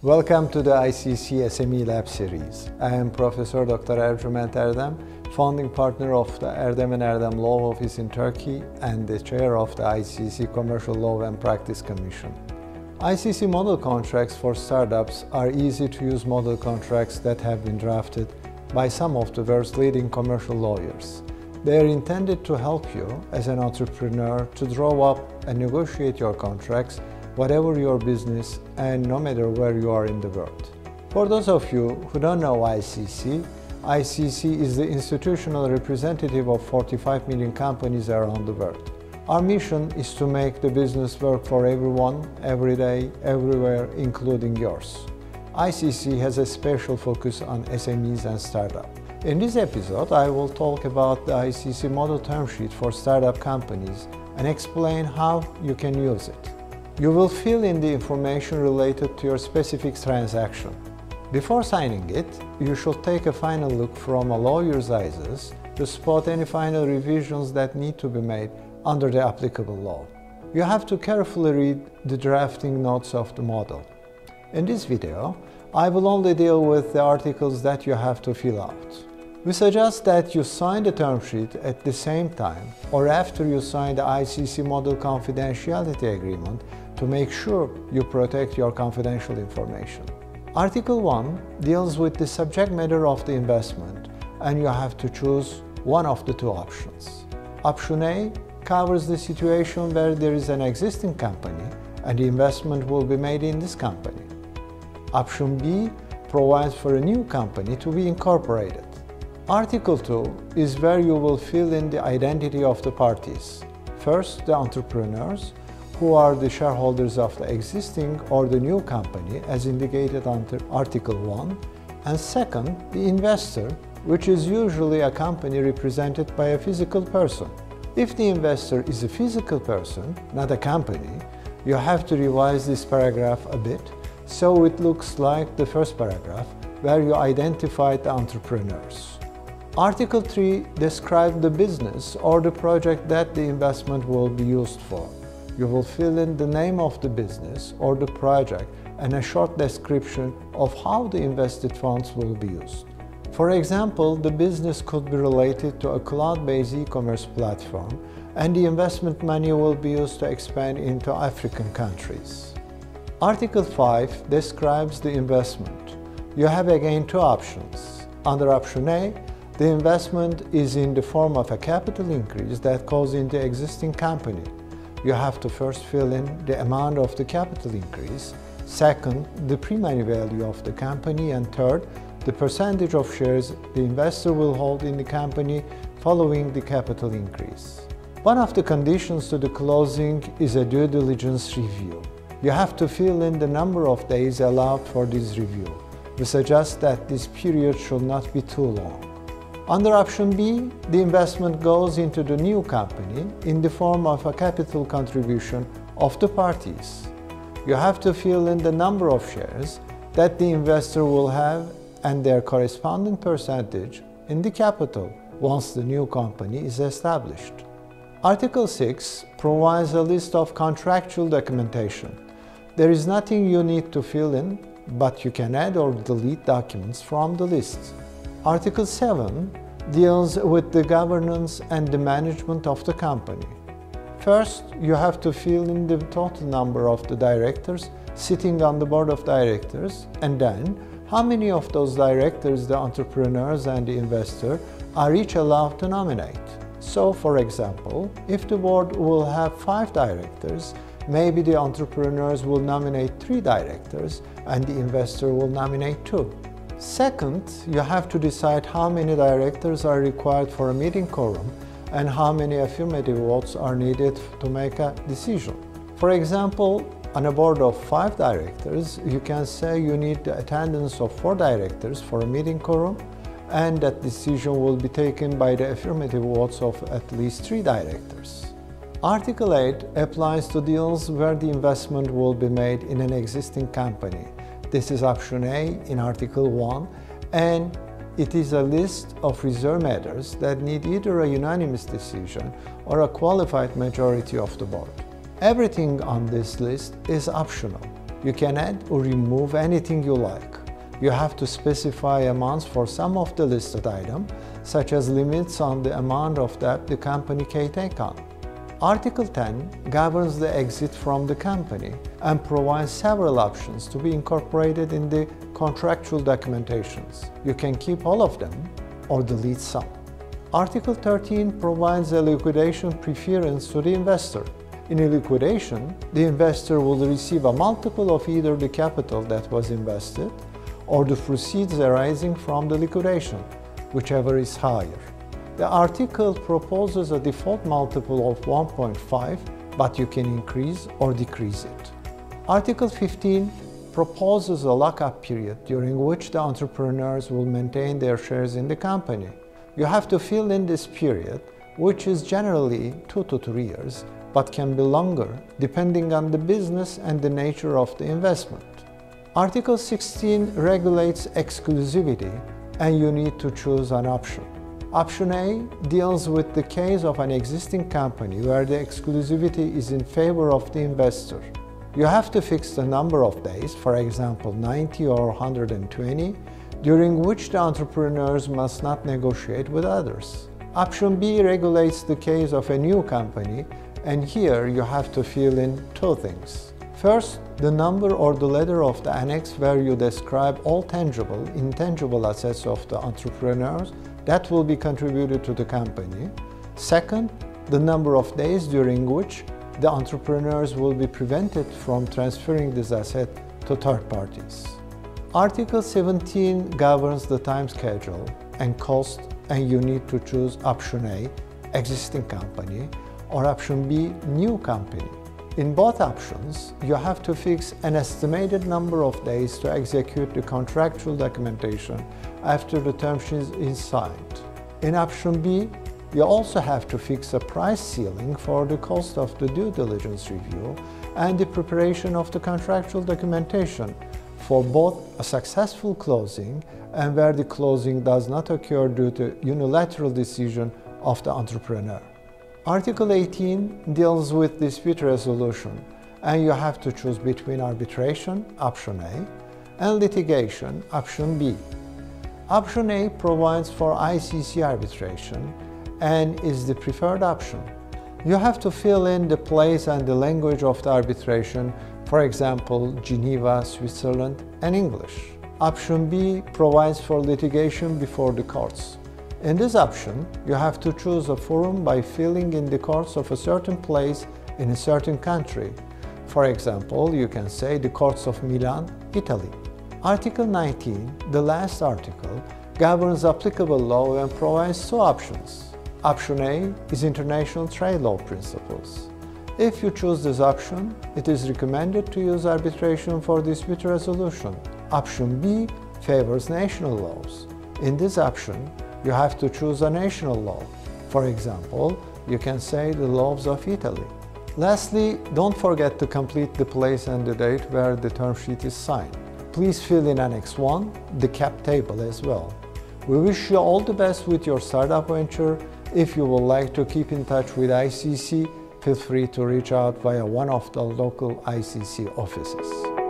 Welcome to the ICC SME Lab series. I am Professor Dr. Ercüment Erdem, founding partner of the Erdem & Erdem Law Office in Turkey and the chair of the ICC Commercial Law and Practice Commission. ICC model contracts for startups are easy-to-use model contracts that have been drafted by some of the world's leading commercial lawyers. They are intended to help you as an entrepreneur to draw up and negotiate your contracts, whatever your business and no matter where you are in the world. For those of you who don't know ICC is the institutional representative of 45 million companies around the world. Our mission is to make the business work for everyone, every day, everywhere, including yours. ICC has a special focus on SMEs and startups. In this episode, I will talk about the ICC Model Termsheet for startup companies and explain how you can use it. You will fill in the information related to your specific transaction. Before signing it, you should take a final look from a lawyer's eyes to spot any final revisions that need to be made under the applicable law. You have to carefully read the drafting notes of the model. In this video, I will only deal with the articles that you have to fill out. We suggest that you sign the term sheet at the same time or after you sign the ICC Model Confidentiality Agreement to make sure you protect your confidential information. Article 1 deals with the subject matter of the investment, and you have to choose one of the two options. Option A covers the situation where there is an existing company and the investment will be made in this company. Option B provides for a new company to be incorporated. Article 2 is where you will fill in the identity of the parties. First, the entrepreneurs, who are the shareholders of the existing or the new company as indicated under Article 1, and second, the investor, which is usually a company represented by a physical person. If the investor is a physical person, not a company, you have to revise this paragraph a bit so it looks like the first paragraph where you identified the entrepreneurs. Article 3 describes the business or the project that the investment will be used for. You will fill in the name of the business or the project and a short description of how the invested funds will be used. For example, the business could be related to a cloud-based e-commerce platform, and the investment money will be used to expand into African countries. Article 5 describes the investment. You have again two options. Under option A, the investment is in the form of a capital increase that goes into the existing company. You have to first fill in the amount of the capital increase, second, the pre-money value of the company, and third, the percentage of shares the investor will hold in the company following the capital increase. One of the conditions to the closing is a due diligence review. You have to fill in the number of days allowed for this review. We suggest that this period should not be too long. Under option B, the investment goes into the new company in the form of a capital contribution of the parties. You have to fill in the number of shares that the investor will have and their corresponding percentage in the capital once the new company is established. Article 6 provides a list of contractual documentation. There is nothing you need to fill in, but you can add or delete documents from the list. Article 7 deals with the governance and the management of the company. First, you have to fill in the total number of the directors sitting on the board of directors, and then how many of those directors the entrepreneurs and the investor are each allowed to nominate. So, for example, if the board will have 5 directors, maybe the entrepreneurs will nominate 3 directors and the investor will nominate 2. Second, you have to decide how many directors are required for a meeting quorum and how many affirmative votes are needed to make a decision. For example, on a board of 5 directors, you can say you need the attendance of 4 directors for a meeting quorum, and that decision will be taken by the affirmative votes of at least 3 directors. Article 8 applies to deals where the investment will be made in an existing company. This is option A in Article 1, and it is a list of reserved matters that need either a unanimous decision or a qualified majority of the board. Everything on this list is optional. You can add or remove anything you like. You have to specify amounts for some of the listed items, such as limits on the amount of debt the company can take on. Article 10 governs the exit from the company and provides several options to be incorporated in the contractual documentations. You can keep all of them or delete some. Article 13 provides a liquidation preference to the investor. In a liquidation, the investor will receive a multiple of either the capital that was invested or the proceeds arising from the liquidation, whichever is higher. The article proposes a default multiple of 1.5, but you can increase or decrease it. Article 15 proposes a lockup period during which the entrepreneurs will maintain their shares in the company. You have to fill in this period, which is generally 2 to 3 years, but can be longer depending on the business and the nature of the investment. Article 16 regulates exclusivity, and you need to choose an option. Option A deals with the case of an existing company where the exclusivity is in favor of the investor. You have to fix the number of days, for example 90 or 120, during which the entrepreneurs must not negotiate with others. Option B regulates the case of a new company, and here you have to fill in 2 things. First, the number or the letter of the annex where you describe all tangible, intangible assets of the entrepreneurs that will be contributed to the company. Second, the number of days during which the entrepreneurs will be prevented from transferring this asset to third parties. Article 17 governs the time schedule and cost, and you need to choose option A, existing company, or option B, new company. In both options, you have to fix an estimated number of days to execute the contractual documentation after the term sheet is signed. In option B, you also have to fix a price ceiling for the cost of the due diligence review and the preparation of the contractual documentation for both a successful closing and where the closing does not occur due to unilateral decision of the entrepreneur. Article 18 deals with dispute resolution, and you have to choose between arbitration, option A, and litigation, option B. Option A provides for ICC arbitration and is the preferred option. You have to fill in the place and the language of the arbitration, for example, Geneva, Switzerland, and English. Option B provides for litigation before the courts. In this option, you have to choose a forum by filling in the courts of a certain place in a certain country. For example, you can say the courts of Milan, Italy. Article 19, the last article, governs applicable law and provides 2 options. Option A is international trade law principles. If you choose this option, it is recommended to use arbitration for dispute resolution. Option B favors national laws. In this option, you have to choose a national law. For example, you can say the laws of Italy. Lastly, don't forget to complete the place and the date where the term sheet is signed. Please fill in Annex 1, the cap table as well. We wish you all the best with your startup venture. If you would like to keep in touch with ICC, feel free to reach out via one of the local ICC offices.